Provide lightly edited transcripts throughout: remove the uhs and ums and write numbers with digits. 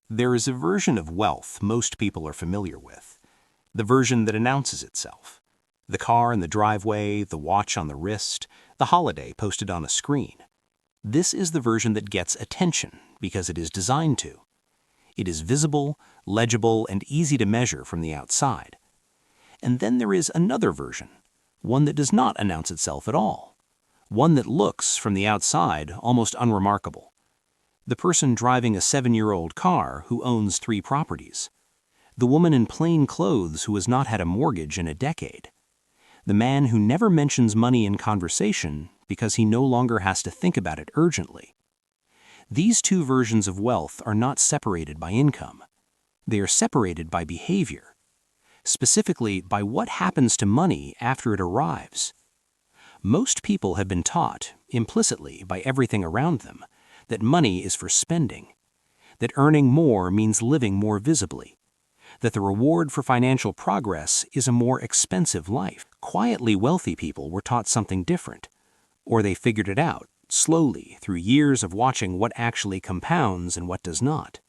There is a version of wealth most people are familiar with, the version that announces itself. The car in the driveway, the watch on the wrist, the holiday posted on a screen. This is the version that gets attention because it is designed to. It is visible, legible, and easy to measure from the outside. And then there is another version, one that does not announce itself at all, one that looks, from the outside, almost unremarkable. The person driving a 7-year-old car who owns 3 properties. The woman in plain clothes who has not had a mortgage in a decade. The man who never mentions money in conversation because he no longer has to think about it urgently. These 2 versions of wealth are not separated by income. They are separated by behavior, specifically by what happens to money after it arrives. Most people have been taught, implicitly by everything around them, that money is for spending, that earning more means living more visibly, that the reward for financial progress is a more expensive life. Quietly wealthy people were taught something different, or they figured it out slowly through years of watching what actually compounds and what does not.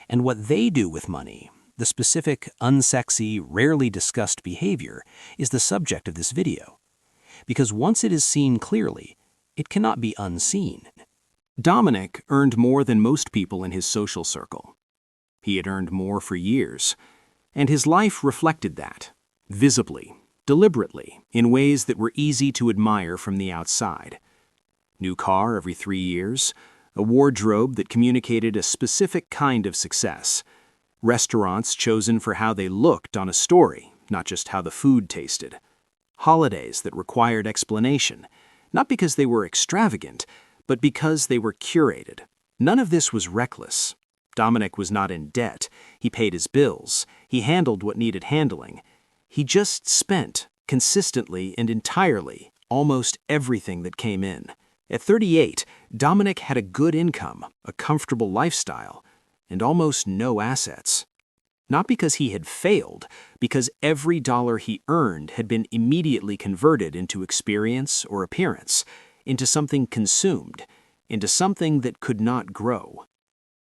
And what they do with money, the specific, unsexy, rarely discussed behavior, is the subject of this video. Because once it is seen clearly, it cannot be unseen. Dominic earned more than most people in his social circle. He had earned more for years, and his life reflected that, visibly, deliberately, in ways that were easy to admire from the outside. New car every 3 years, a wardrobe that communicated a specific kind of success, restaurants chosen for how they looked on a story, not just how the food tasted, holidays that required explanation, not because they were extravagant, but because they were curated. None of this was reckless. Dominic was not in debt. He paid his bills. He handled what needed handling. He just spent, consistently and entirely, almost everything that came in. At 38, Dominic had a good income, a comfortable lifestyle, and almost no assets. Not because he had failed, because every dollar he earned had been immediately converted into experience or appearance, into something consumed, into something that could not grow.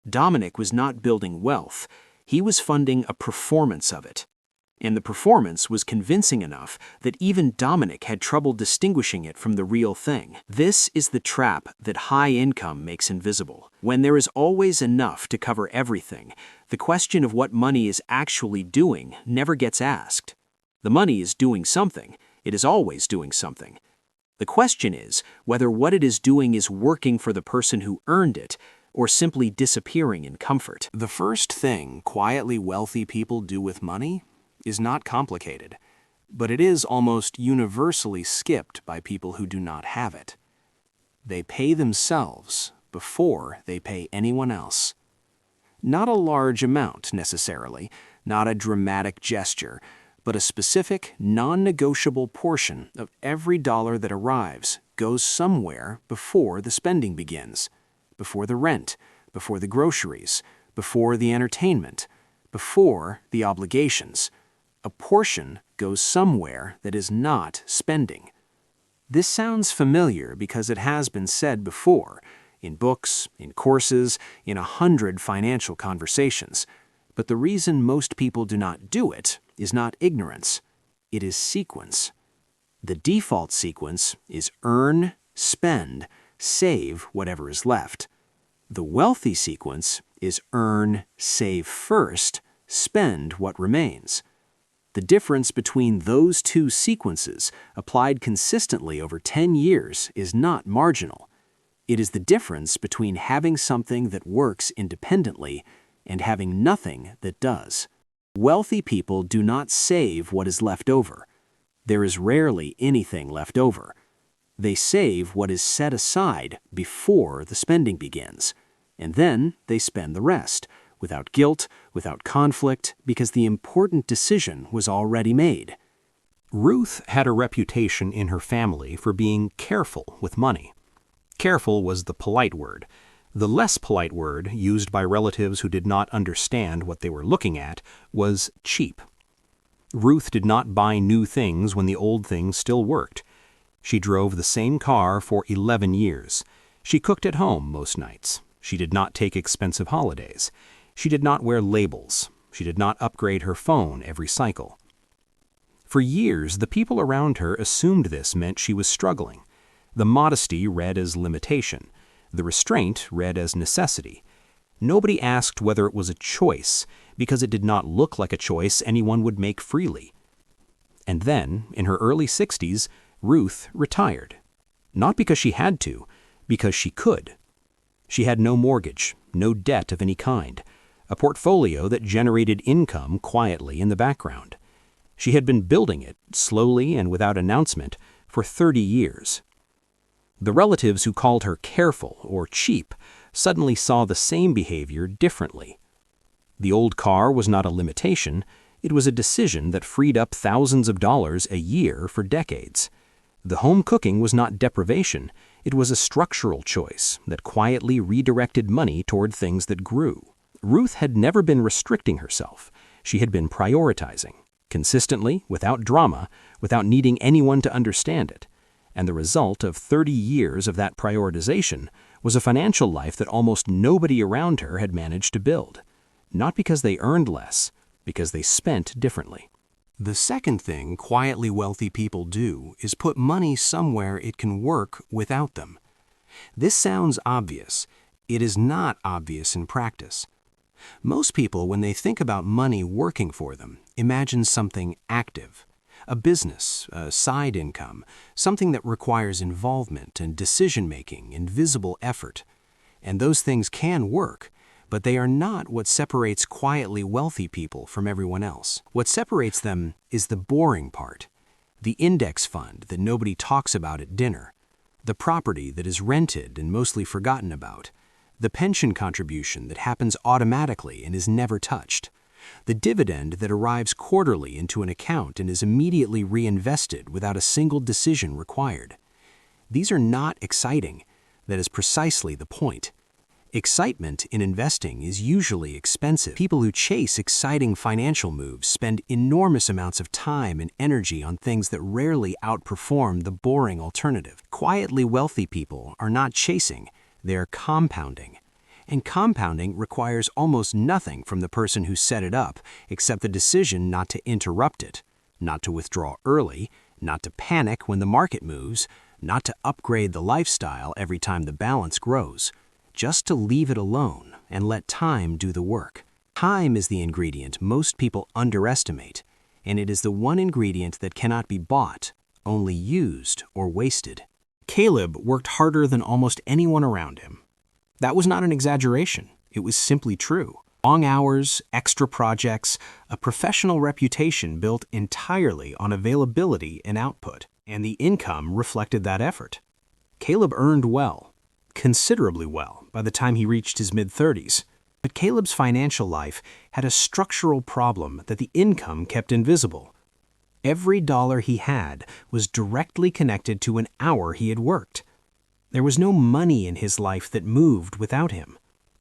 Dominic was not building wealth, he was funding a performance of it. And the performance was convincing enough that even Dominic had trouble distinguishing it from the real thing. This is the trap that high income makes invisible. When there is always enough to cover everything, the question of what money is actually doing never gets asked. The money is doing something. It is always doing something. The question is whether what it is doing is working for the person who earned it or simply disappearing in comfort. The first thing quietly wealthy people do with money is not complicated, but it is almost universally skipped by people who do not have it. They pay themselves before they pay anyone else. Not a large amount necessarily, not a dramatic gesture, but a specific, non-negotiable portion of every dollar that arrives goes somewhere before the spending begins, before the rent, before the groceries, before the entertainment, before the obligations. A portion goes somewhere that is not spending. This sounds familiar because it has been said before, in books, in courses, in 100 financial conversations. But the reason most people do not do it is not ignorance. It is sequence. The default sequence is earn, spend, save whatever is left. The wealthy sequence is earn, save first, spend what remains. The difference between those 2 sequences, applied consistently over 10 years, is not marginal. It is the difference between having something that works independently and having nothing that does. Wealthy people do not save what is left over. There is rarely anything left over. They save what is set aside before the spending begins, and then they spend the rest, without guilt, without conflict, because the important decision was already made. Ruth had a reputation in her family for being careful with money. Careful was the polite word. The less polite word, used by relatives who did not understand what they were looking at, was cheap. Ruth did not buy new things when the old things still worked. She drove the same car for 11 years. She cooked at home most nights. She did not take expensive holidays. She did not wear labels. She did not upgrade her phone every cycle. For years, the people around her assumed this meant she was struggling. The modesty read as limitation. The restraint read as necessity. Nobody asked whether it was a choice, because it did not look like a choice anyone would make freely. And then, in her early 60s, Ruth retired. Not because she had to, because she could. She had no mortgage, no debt of any kind, a portfolio that generated income quietly in the background. She had been building it, slowly and without announcement, for 30 years. The relatives who called her careful or cheap suddenly saw the same behavior differently. The old car was not a limitation, it was a decision that freed up thousands of dollars a year for decades. The home cooking was not deprivation, it was a structural choice that quietly redirected money toward things that grew. Ruth had never been restricting herself, she had been prioritizing, consistently, without drama, without needing anyone to understand it. And the result of 30 years of that prioritization was a financial life that almost nobody around her had managed to build. Not because they earned less, because they spent differently. The second thing quietly wealthy people do is put money somewhere it can work without them. This sounds obvious. It is not obvious in practice. Most people, when they think about money working for them, imagine something active. A business, a side income, something that requires involvement and decision-making and visible effort. And those things can work, but they are not what separates quietly wealthy people from everyone else. What separates them is the boring part, the index fund that nobody talks about at dinner, the property that is rented and mostly forgotten about, the pension contribution that happens automatically and is never touched, the dividend that arrives quarterly into an account and is immediately reinvested without a single decision required. These are not exciting. That is precisely the point. Excitement in investing is usually expensive. People who chase exciting financial moves spend enormous amounts of time and energy on things that rarely outperform the boring alternative. Quietly wealthy people are not chasing, they're compounding. And compounding requires almost nothing from the person who set it up except the decision not to interrupt it, not to withdraw early, not to panic when the market moves, not to upgrade the lifestyle every time the balance grows, just to leave it alone and let time do the work. Time is the ingredient most people underestimate, and it is the one ingredient that cannot be bought, only used or wasted. Caleb worked harder than almost anyone around him. That was not an exaggeration, it was simply true. Long hours, extra projects, a professional reputation built entirely on availability and output, and the income reflected that effort. Caleb earned well, considerably well, by the time he reached his mid-30s. But Caleb's financial life had a structural problem that the income kept invisible. Every dollar he had was directly connected to an hour he had worked. There was no money in his life that moved without him.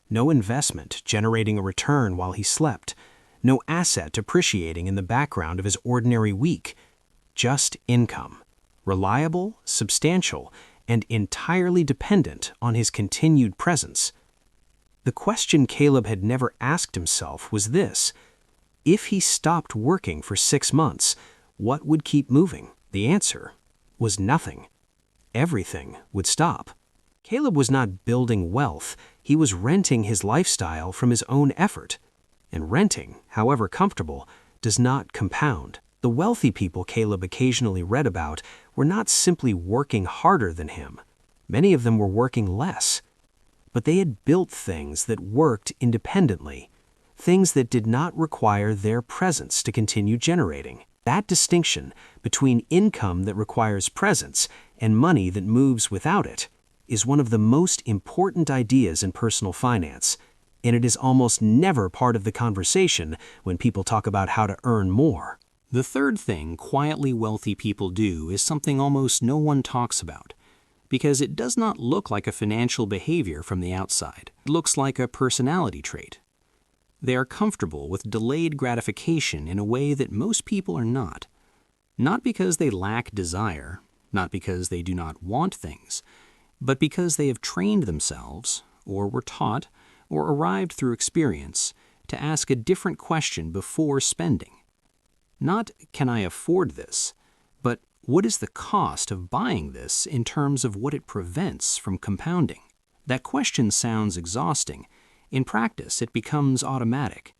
No investment generating a return while he slept. No asset appreciating in the background of his ordinary week. Just income. Reliable, substantial, and entirely dependent on his continued presence. The question Caleb had never asked himself was this: if he stopped working for 6 months, what would keep moving? The answer was nothing. Everything would stop. Caleb was not building wealth, he was renting his lifestyle from his own effort. And renting, however comfortable, does not compound. The wealthy people Caleb occasionally read about were not simply working harder than him. Many of them were working less. But they had built things that worked independently, things that did not require their presence to continue generating. That distinction between income that requires presence and money that moves without it is one of the most important ideas in personal finance, and it is almost never part of the conversation when people talk about how to earn more. The third thing quietly wealthy people do is something almost no one talks about, because it does not look like a financial behavior from the outside. It looks like a personality trait. They are comfortable with delayed gratification in a way that most people are not. Not because they lack desire, not because they do not want things, but because they have trained themselves, or were taught, or arrived through experience, to ask a different question before spending. Not, can I afford this, but what is the cost of buying this in terms of what it prevents from compounding? That question sounds exhausting. In practice, it becomes automatic.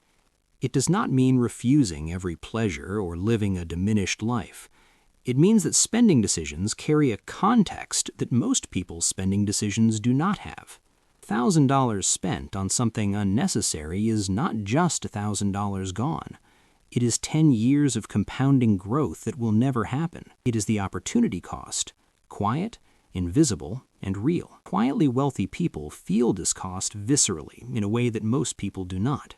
It does not mean refusing every pleasure or living a diminished life. It means that spending decisions carry a context that most people's spending decisions do not have. $1,000 spent on something unnecessary is not just $1,000 gone. It is 10 years of compounding growth that will never happen. It is the opportunity cost, quiet, invisible, and real. Quietly wealthy people feel this cost viscerally in a way that most people do not.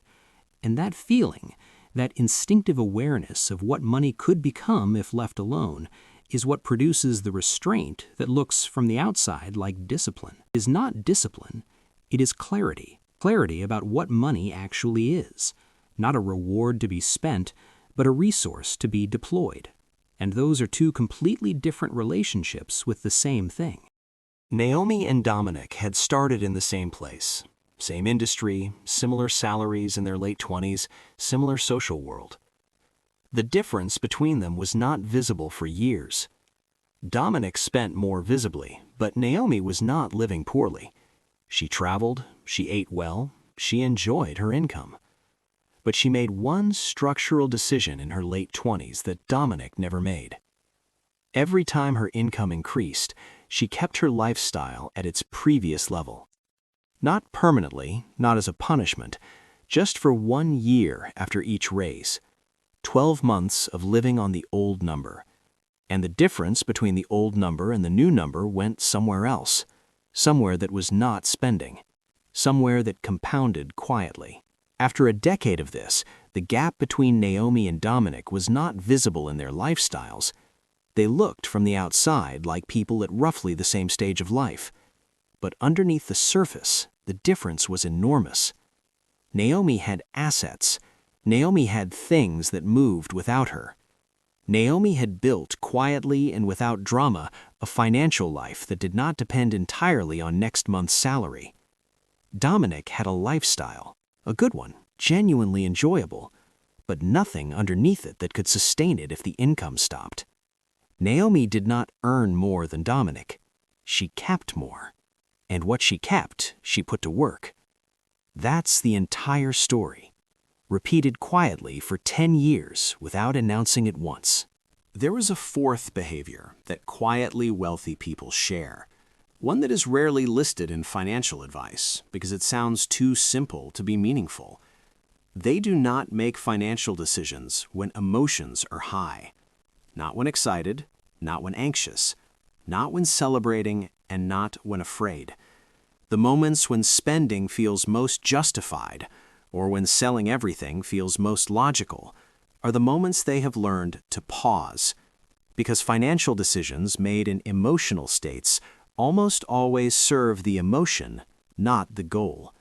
And that feeling, that instinctive awareness of what money could become if left alone, is what produces the restraint that looks from the outside like discipline. It is not discipline, it is clarity. Clarity about what money actually is. Not a reward to be spent, but a resource to be deployed. And those are two completely different relationships with the same thing. Naomi and Dominic had started in the same place. Same industry, similar salaries in their late 20s, similar social world. The difference between them was not visible for years. Dominic spent more visibly, but Naomi was not living poorly. She traveled, she ate well, she enjoyed her income. But she made one structural decision in her late 20s that Dominic never made. Every time her income increased, she kept her lifestyle at its previous level. Not permanently, not as a punishment, just for 1 year after each raise. 12 months of living on the old number. And the difference between the old number and the new number went somewhere else. Somewhere that was not spending. Somewhere that compounded quietly. After a decade of this, the gap between Naomi and Dominic was not visible in their lifestyles. They looked from the outside like people at roughly the same stage of life. But underneath the surface, the difference was enormous. Naomi had assets. Naomi had things that moved without her. Naomi had built quietly and without drama a financial life that did not depend entirely on next month's salary. Dominic had a lifestyle, a good one, genuinely enjoyable, but nothing underneath it that could sustain it if the income stopped. Naomi did not earn more than Dominic. She kept more. And what she kept, she put to work. That's the entire story, repeated quietly for 10 years without announcing it once. There is a fourth behavior that quietly wealthy people share, one that is rarely listed in financial advice because it sounds too simple to be meaningful. They do not make financial decisions when emotions are high. Not when excited, not when anxious, not when celebrating, and not when afraid. The moments when spending feels most justified, or when selling everything feels most logical, are the moments they have learned to pause. Because financial decisions made in emotional states almost always serve the emotion, not the goal.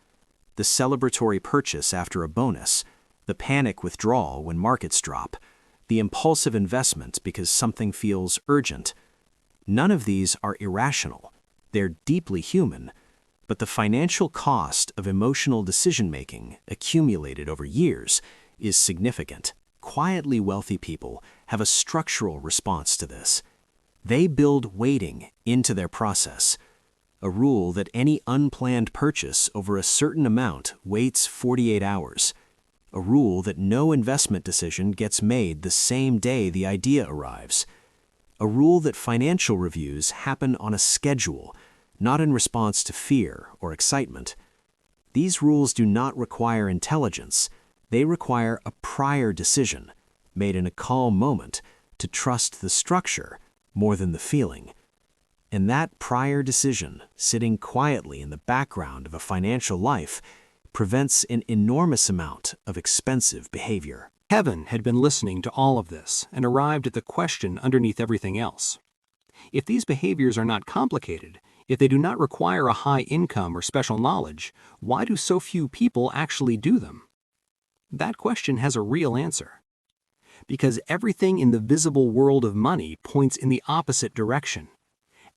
The celebratory purchase after a bonus, the panic withdrawal when markets drop, the impulsive investment because something feels urgent. None of these are irrational. They're deeply human, but the financial cost of emotional decision-making accumulated over years is significant. Quietly wealthy people have a structural response to this. They build waiting into their process, a rule that any unplanned purchase over a certain amount waits 48 hours, a rule that no investment decision gets made the same day the idea arrives, a rule that financial reviews happen on a schedule, not in response to fear or excitement. These rules do not require intelligence. They require a prior decision, made in a calm moment, to trust the structure more than the feeling. And that prior decision, sitting quietly in the background of a financial life, prevents an enormous amount of expensive behavior. Heaven had been listening to all of this and arrived at the question underneath everything else. If these behaviors are not complicated, if they do not require a high income or special knowledge, why do so few people actually do them? That question has a real answer. Because everything in the visible world of money points in the opposite direction.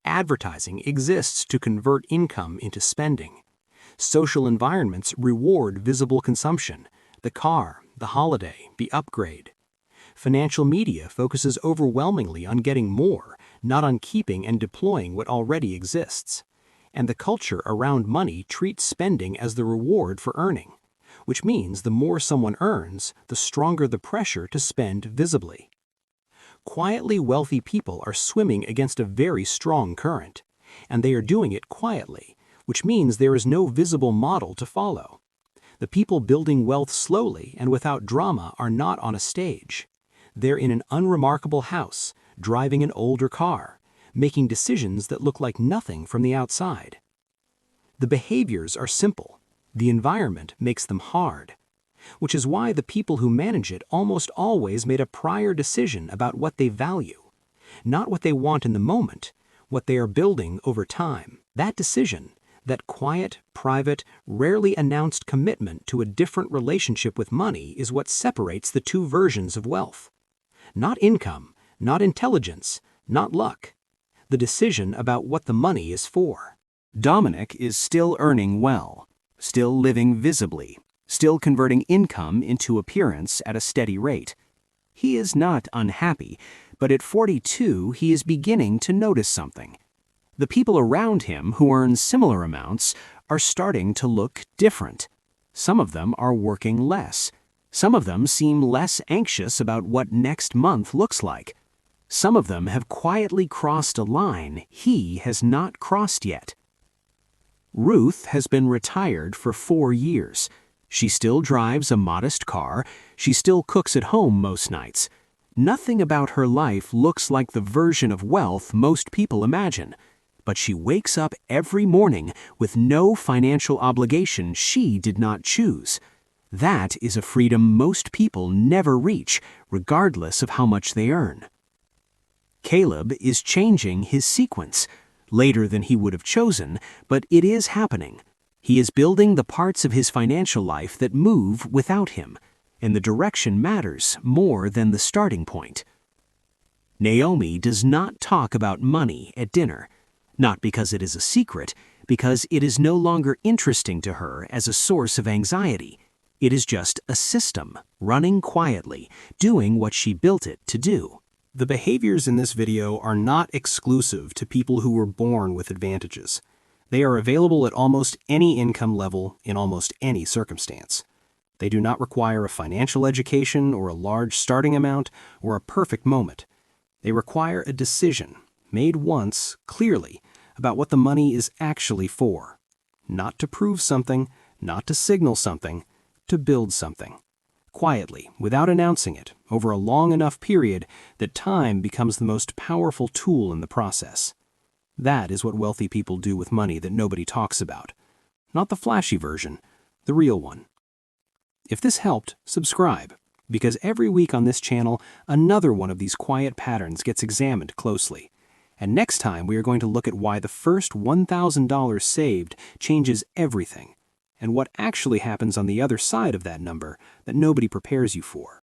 Advertising exists to convert income into spending. Social environments reward visible consumption. The car, the holiday, the upgrade. Financial media focuses overwhelmingly on getting more, not on keeping and deploying what already exists. And the culture around money treats spending as the reward for earning, which means the more someone earns, the stronger the pressure to spend visibly. Quietly wealthy people are swimming against a very strong current, and they are doing it quietly, which means there is no visible model to follow. The people building wealth slowly and without drama are not on a stage. They're in an unremarkable house, driving an older car, making decisions that look like nothing from the outside. The behaviors are simple. The environment makes them hard, which is why the people who manage it almost always made a prior decision about what they value, not what they want in the moment, what they are building over time. That decision, that quiet, private, rarely announced commitment to a different relationship with money is what separates the two versions of wealth. Not income, not intelligence, not luck. The decision about what the money is for. Dominic is still earning well, still living visibly, still converting income into appearance at a steady rate. He is not unhappy, but at 42 he is beginning to notice something. The people around him who earn similar amounts are starting to look different. Some of them are working less. Some of them seem less anxious about what next month looks like. Some of them have quietly crossed a line he has not crossed yet. Ruth has been retired for 4 years. She still drives a modest car. She still cooks at home most nights. Nothing about her life looks like the version of wealth most people imagine. But she wakes up every morning with no financial obligation she did not choose. That is a freedom most people never reach, regardless of how much they earn. Caleb is changing his sequence, later than he would have chosen, but it is happening. He is building the parts of his financial life that move without him, and the direction matters more than the starting point. Naomi does not talk about money at dinner, not because it is a secret, because it is no longer interesting to her as a source of anxiety. It is just a system, running quietly, doing what she built it to do. The behaviors in this video are not exclusive to people who were born with advantages. They are available at almost any income level in almost any circumstance. They do not require a financial education or a large starting amount or a perfect moment. They require a decision, made once, clearly, about what the money is actually for. Not to prove something, not to signal something, to build something. Quietly, without announcing it, over a long enough period that time becomes the most powerful tool in the process. That is what wealthy people do with money that nobody talks about. Not the flashy version, the real one. If this helped, subscribe, because every week on this channel, another one of these quiet patterns gets examined closely. And next time we are going to look at why the first $1,000 saved changes everything, and what actually happens on the other side of that number that nobody prepares you for.